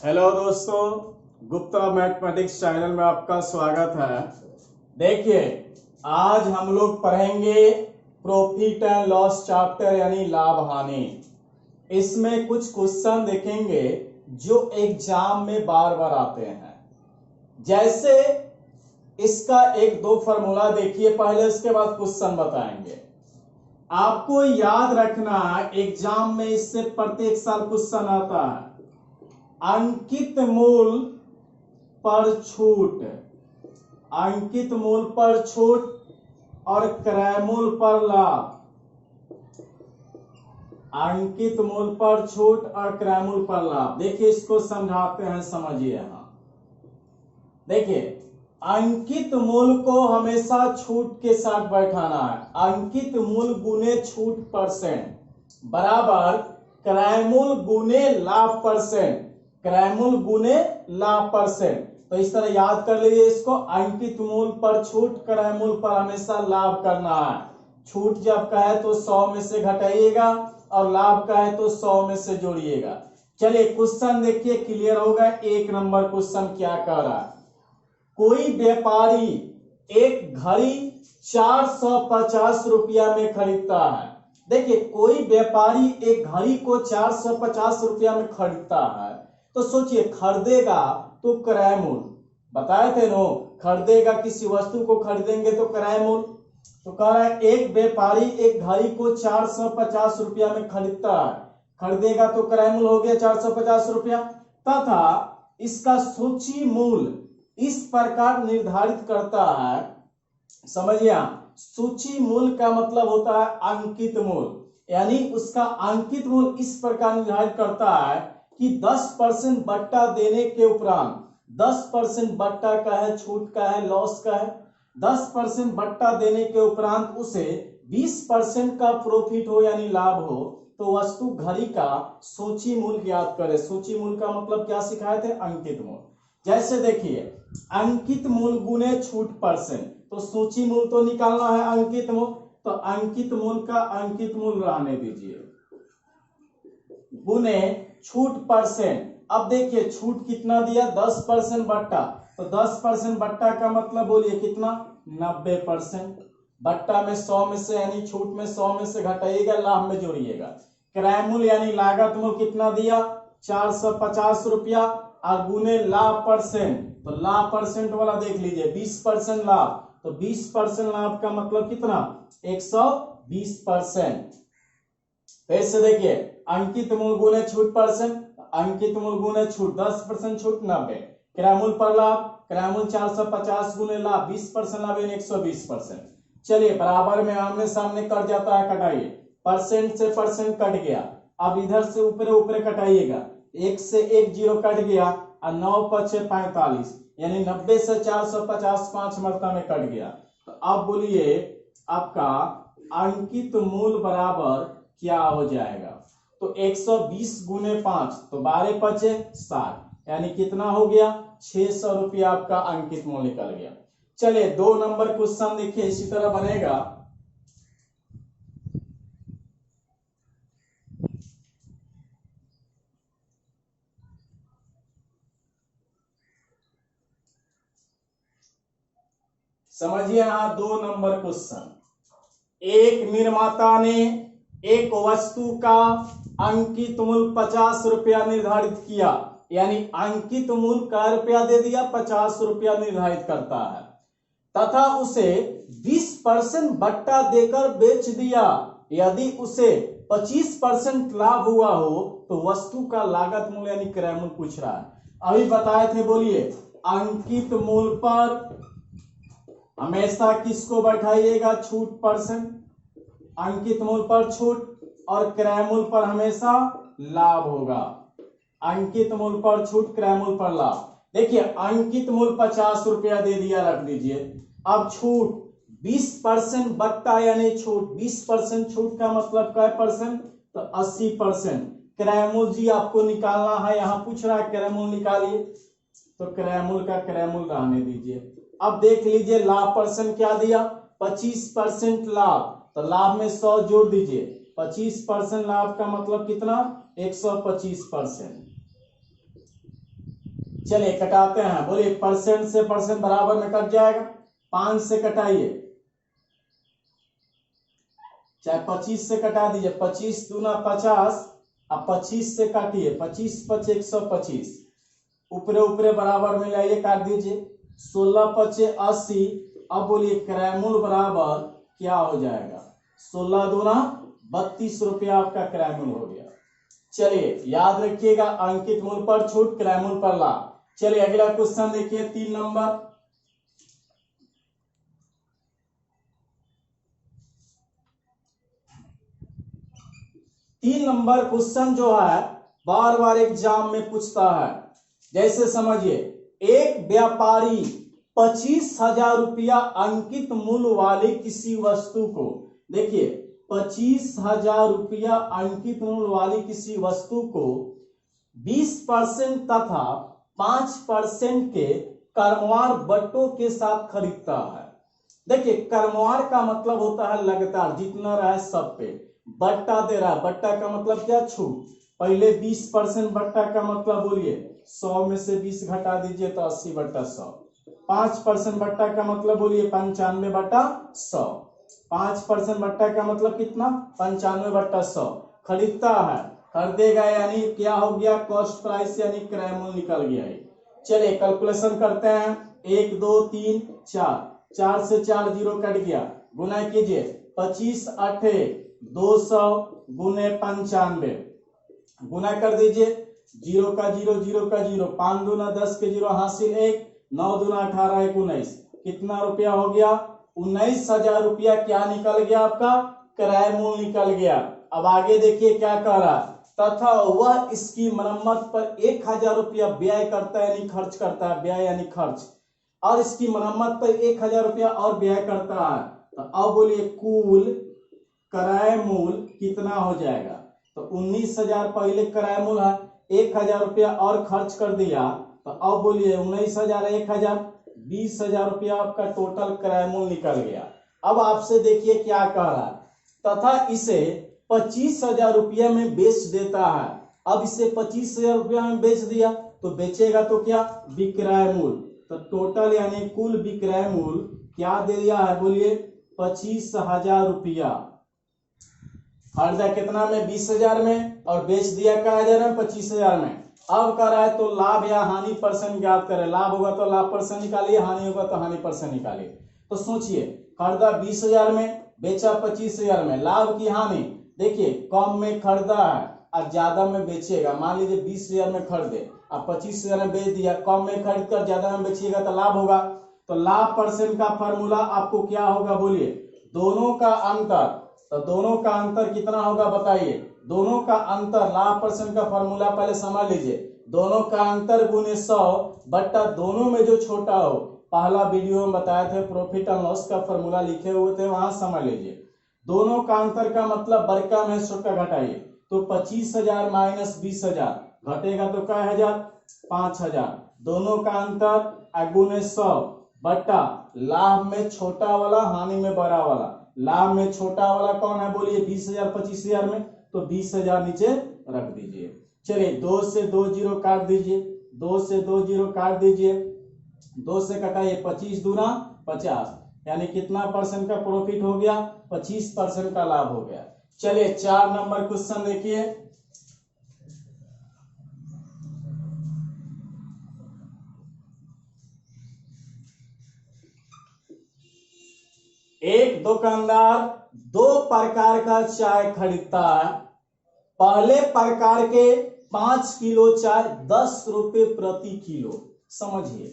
Hello दोस्तों, Gupta mathematics channel में आपका स्वागत है। देखिए, आज हम लोग पढ़ेंगे प्रॉफिट एंड लॉस चैप्टर यानी लाभ हानि। इसमें कुछ क्वेश्चन देखेंगे जो एग्जाम में बार बार आते हैं। जैसे इसका एक दो फॉर्मूला देखिए पहले, उसके बाद क्वेश्चन बताएंगे। आपको याद रखना, एग्जाम में इससे प्रत्येक साल क्वेश्चन आता है। अंकित मूल पर छूट, अंकित मूल पर छूट और क्रय मूल पर लाभ, अंकित मूल पर छूट और क्रय मूल पर लाभ। देखिए इसको समझाते हैं, समझिए। यहां देखिए, अंकित मूल को हमेशा छूट के साथ बैठाना है। अंकित मूल गुने छूट परसेंट बराबर क्रय मूल गुने लाभ परसेंट, क्रय मूल गुने लाभ परसेंट। तो इस तरह याद कर लीजिए इसको। अंकित मूल पर छूट, क्रय मूल पर हमेशा लाभ करना है। छूट जब कहे तो 100 में से घटाइएगा और लाभ कहे तो 100 में से जोड़िएगा। चलिए क्वेश्चन देखिए, क्लियर होगा। एक नंबर क्वेश्चन क्या कह रहा है। कोई व्यापारी एक घड़ी 450 रुपया में खरीदता है। देखिए, कोई व्यापारी एक घड़ी को 450 रुपया में खरीदता है, तो सोचिए खरीदेगा तो क्रय मूल बताए थे नो, खरीदेगा किसी वस्तु को खरीदेंगे तो क्रय मूल। तो कह रहा है एक व्यापारी एक घड़ी को 450 रुपया में खरीदता है, खरीदेगा तो क्रय मूल हो गया 450 रुपया, तथा इसका सूची मूल इस प्रकार निर्धारित करता है। समझिए, सूची मूल का मतलब होता है अंकित मूल, यानी उसका अंकित मूल इस प्रकार निर्धारित करता है कि 10% बट्टा देने के उपरांत, 10% बट्टा का है, छूट का है, लॉस का है, 10% बट्टा देने के उपरांत उसे 20% का प्रॉफिट हो यानी लाभ हो, तो वस्तु घड़ी का सूची मूल ज्ञात करे। सूची मूल का मतलब क्या सिखाए थे? अंकित मूल। जैसे देखिए, अंकित मूल गुने छूट परसेंट, तो सूची मूल तो निकालना है अंकित मूल, तो अंकित मूल का अंकित मूल रहने दीजिए गुने छूट परसेंट। अब देखिए छूट कितना दिया? 10% बट्टा, तो 10% बट्टा का मतलब बोलिए कितना? 90%। बट्टा में 100 में से यानी छूट में 100 में से घटाइएगा, लाभ में जोड़िएगा। क्रय मूल यानी लागत मूल कितना दिया? 450 रुपया और गुने लाभ परसेंट, तो लाभ परसेंट वाला देख लीजिए 20% लाभ, तो 20% लाभ का मतलब कितना? 120%। ऐसे देखिए, अंकित मूल गुने छूट परसेंट, अंकित मूल गुने छूट 10% छूट 90, क्रय मूल पर लाभ, क्रय मूल 450 गुने लाभ 20% लाभ यानी 120%। चलिए बराबर में आमने सामने कट जाता है, कटाइए। परसेंट से परसेंट कट गया, अब इधर से ऊपर ऊपर कटाइएगा। एक से एक जीरो कट गया और 9 पचे 45 यानी 90 से 450 5 मरता में कट गया। तो अब बोलिए आपका अंकित मूल बराबर क्या हो जाएगा? तो 120 गुने 5, तो 12 पचे 60 यानी कितना हो गया? 600 रुपया आपका अंकित मूल निकल गया। चलिए 2 नंबर क्वेश्चन देखिए, इसी तरह बनेगा। समझिए यहां 2 नंबर क्वेश्चन। एक निर्माता ने एक वस्तु का अंकित मूल 50 रुपया निर्धारित किया, यानी अंकित मूल का रुपया दे दिया, 50 रुपया निर्धारित करता है, तथा उसे 20% बट्टा देकर बेच दिया। यदि उसे 25% लाभ हुआ हो तो वस्तु का लागत मूल यानी क्रय मूल पूछ रहा है। अभी बताए थे, बोलिए अंकित मूल पर हमेशा किसको बैठाइएगा? छूट परसेंट। अंकित मूल पर छूट और क्रय मूल पर हमेशा लाभ होगा। अंकित मूल पर छूट, क्रय मूल पर लाभ। देखिए अंकित मूल 50 रुपया दे दिया, रख दीजिए। अब छूट 20% बट्टा यानी छूट, 20% छूट का मतलब क्या परसेंट? तो 80%। क्रय मूल जी आपको निकालना है, यहां पूछ रहा है क्रय मूल निकालिए, तो क्रय मूल का क्रय मूल रहने दीजिए। अब देख लीजिए लाभ परसेंट क्या दिया? 25% लाभ, तो लाभ में 100 जोड़ दीजिए। 25% लाभ का मतलब कितना? 125%। चलिए कटाते हैं, बोलिए परसेंट से परसेंट बराबर में कट जाएगा, 5 से कटाइए, चाहे 25 से कटा दीजिए, 25 दूना 50, अब 25 से काटिए, 25 पचे 125, ऊपरे ऊपरे बराबर में लाइए, काट दीजिए, 16 पचे 80। अब बोलिए क्रयमूल बराबर क्या हो जाएगा, 16 दूना 32 रुपया आपका क्रयमूल हो गया। चलिए याद रखिएगा, अंकित मूल पर छूट, क्रयमूल पर लाभ। चलिए अगला क्वेश्चन देखिए 3 नंबर। तीन नंबर क्वेश्चन जो है बार बार एग्जाम में पूछता है। जैसे समझिए, एक व्यापारी 25,000 रुपया अंकित मूल्य वाली किसी वस्तु को, देखिए 25,000 रुपया अंकित मूल्य वाली किसी वस्तु को 20% तथा 5% के क्रमवार बट्टों के साथ खरीदता है। देखिए क्रमवार का मतलब होता है लगातार, जितना रहा सब पे, बट्टा दे रहा है, बट्टा का मतलब क्या, छूट। पहले 20% बट्टा का मतलब बोलिए 100 में से 20 घटा दीजिए तो 80 बट्टा 100। 5% बट्टा का मतलब बोलिए 95 बट्टा 100। 5% बट्टा का मतलब कितना, 95 बट्टा 100। खरीदता है, खरीदेगा यानी क्या हो गया, कॉस्ट प्राइस यानी क्रय मूल्य निकल गया है। चलिए कैलकुलेशन करते हैं, 1 2 3 4, 4 से 4 जीरो कट गया, गुना कीजिए, 25 8 200 गुने 95, गुना कर दीजिए, 0 का 0 0 का 0, 5 दूना 10 के 0 हासिल 1, 9 दूना 18 1 19, कितना रुपया हो गया, 19,000 रुपया क्या निकल गया आपका, क्रय मूल्य निकल गया। अब आगे देखिए क्या कह रहा है, तथा वह इसकी मरम्मत पर 1,000 रुपया व्यय करता है, यानी खर्च करता है, व्यय यानी खर्च, और इसकी मरम्मत पर 1,000 रुपया और व्यय करता है। तो अब बोलिए कुल क्रय मूल्य कितना हो जाएगा, तो 19,000 पहले क्रय मूल्य है, 1,000 रुपया और खर्च कर दिया, तो अब बोलिए 19,000 1,000 20,000 रुपया आपका टोटल क्रय मूल्य निकल गया। अब आपसे देखिए क्या कह रहा है, तथा इसे 25,000 रुपया में बेच देता है। अब इसे 25,000 रुपया में बेच दिया तो बेचेगा तो क्या, विक्रय मूल्य, तो टोटल यानी कुल विक्रय मूल्य क्या दे दिया है, बोलिए 25,000 रुपया। खरीदा कितना में, 20,000 में, और बेच दिया क्या हजार में, 25,000 में। अब कर रहा है तो लाभ या हानि परसेंट ज्ञात करें, लाभ होगा तो लाभ परसेंट निकालिए, हानि होगा तो हानि परसेंट निकालिए। तो सोचिए, खरीदा 20,000 में, बेचा 25,000 में, लाभ की हानि, देखिए कम में खरीदा है और ज्यादा में बेचेगा। मान लीजिए 20,000 में खरीदे, अब 25,000 में बेच दिया, कम में खरीद कर ज्यादा में बेचिएगा तो लाभ होगा। तो लाभ परसेंट का फॉर्मूला आपको क्या होगा, बोलिए दोनों का अंतर। तो दोनों का अंतर कितना होगा बताइए, दोनों का अंतर, लाभ परसेंट का फॉर्मूला पहले समझ लीजिए, दोनों का अंतर गुने 100 बट्टा दोनों में जो छोटा हो, पहला वीडियो में बताए थे, प्रॉफिट एंड लॉस का फॉर्मूला लिखे हुए थे, वहां समझ लीजिए। दोनों का अंतर का मतलब बड़का में छोटा घटाइए, तो 25,000 माइनस 20,000 घटेगा तो क्या हजार, 5,000। दोनों का अंतर गुने 100 बट्टा लाभ में छोटा वाला, हानि में बड़ा वाला। लाभ में छोटा वाला कौन है, बोलिए 20,000 25,000 में, तो 20,000 नीचे रख दीजिए। चलिए 2 से 2 जीरो काट दीजिए, 2 से 2 जीरो काट दीजिए, 2 से कटाइए, 25 दूना 50, यानी कितना परसेंट का प्रॉफिट हो गया, 25% का लाभ हो गया। चलिए 4 नंबर क्वेश्चन देखिए, एक दुकानदार 2 प्रकार का चाय खरीदता है। पहले प्रकार के 5 किलो चाय 10 रुपए प्रति किलो। समझिए,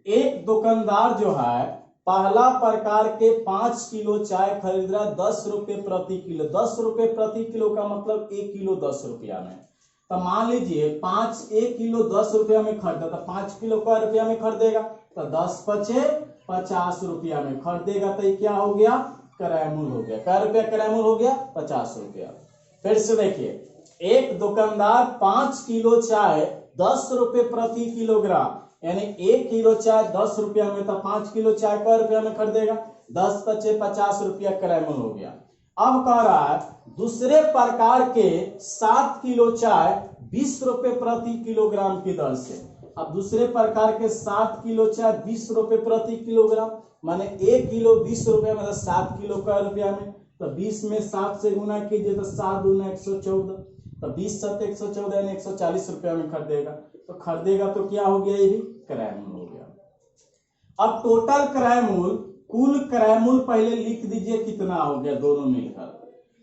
एक दुकानदार जो है पहला प्रकार के 5 किलो चाय खरीद रहा है 10 रुपए प्रति किलो। 10 रुपए प्रति किलो का मतलब 1 किलो 10 रुपया में। तो मान लीजिए 1 किलो 10 रुपया में खरीदा, तो 5 किलो क्या रुपया में खरीदेगा, तो 10 पचे 50 रुपया में खरीदेगा, तो ये क्या हो गया, क्रय मूल्य हो गया। क्या रुपया क्रय मूल्य हो गया, 50 रुपया। फिर से देखिए, एक दुकानदार 5 किलो चाय 10 रुपए प्रति किलोग्राम, यानी 1 किलो चाय 10 रुपया में, तो 5 किलो चाय क्या रुपया में खरीदेगा, 10 पचे 50 रुपया क्रय मूल्य हो गया। अब कह रहा है दूसरे प्रकार के 7 किलो चाय 20 रुपए प्रति किलोग्राम की दर से, अब दूसरे प्रकार के 7 किलो चाय 20 रुपए प्रति किलोग्राम, माने 1 किलो 20 रुपए मतलब 7 किलो का रुपया में, तो 20 में 7 से गुना कीजिए तो 7 दूना 114, तो 20 7 114 यानी 140 रुपया में खरीदेगा। तो खरीदेगा तो क्या हो गया, ये भी क्रय मूल्य हो गया। अब टोटल क्रय मूल्य, कुल क्रय मूल्य पहले लिख दीजिए कितना हो गया दोनों मिलकर,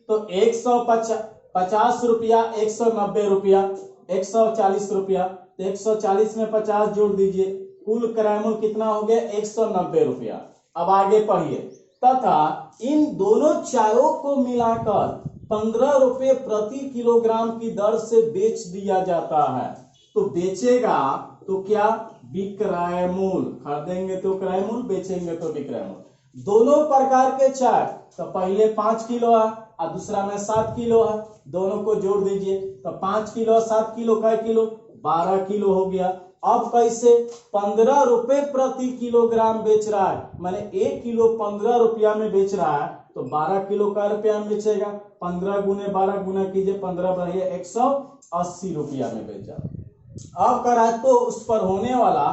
तो 150 रुपया, 190 रुपया, 140 रुपया, तो 140 में 50 जोड़ दीजिए, कुल क्रय मूल्य कितना हो गया 190 रुपया। अब आगे पढ़िए, तथा इन दोनों चायों को मिलाकर 15 रुपए प्रति किलोग्राम की दर से बेच दिया जाता है। तो बेचेगा तो क्या, विक्रय मूल्य, खरीदेंगे तो क्रय मूल्य, बेचेंगे तो विक्रय मूल्य। दोनों प्रकार के चाय, तो पहले 5 किलो है और दूसरा में 7 किलो है, दोनों को जोड़ दीजिए, तो 5 किलो 7 किलो का किलो 12 किलो हो गया। अब कैसे, 15 रुपए प्रति किलोग्राम बेच रहा है, माने 1 किलो 15 रुपया में बेच रहा है, तो 12 किलो का रुपया में बेचेगा, 15 गुने 12 गुना कीजिए, 15 बढ़िया 180 रुपया में बेचा। अब करा तो उस पर होने वाला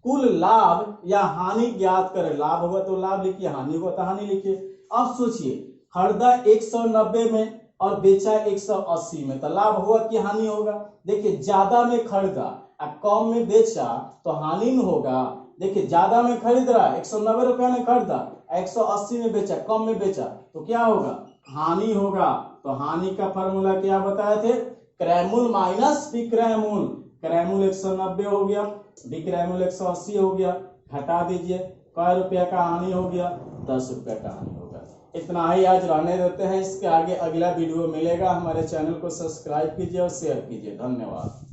कुल लाभ या हानि ज्ञात करें, लाभ होगा तो लाभ लिखिए, हानि होगा तो हानि लिखिए। अब सोचिए, खरीदा 190 में और बेचा 180 में, तो लाभ होगा कि हानि होगा। देखिए ज्यादा में खरीदा और कम में बेचा तो हानि में होगा। देखिए ज्यादा में खरीद रहा है, 190 रुपया में खरीदा, 180 में बेचा, कम में बेचा, तो क्या होगा, हानि होगा। तो हानि का फॉर्मूला क्या बताए थे, क्रय मूल्य माइनस विक्रय मूल्य। क्रय मूल्य 190 हो गया, विक्रय मूल्य 180 हो गया, घटा दीजिए, कै रुपया का हानि हो गया, 10 रुपया का हानि होगा। इतना ही आज रहने देते हैं, इसके आगे अगला वीडियो मिलेगा। हमारे चैनल को सब्सक्राइब कीजिए और शेयर कीजिए। धन्यवाद।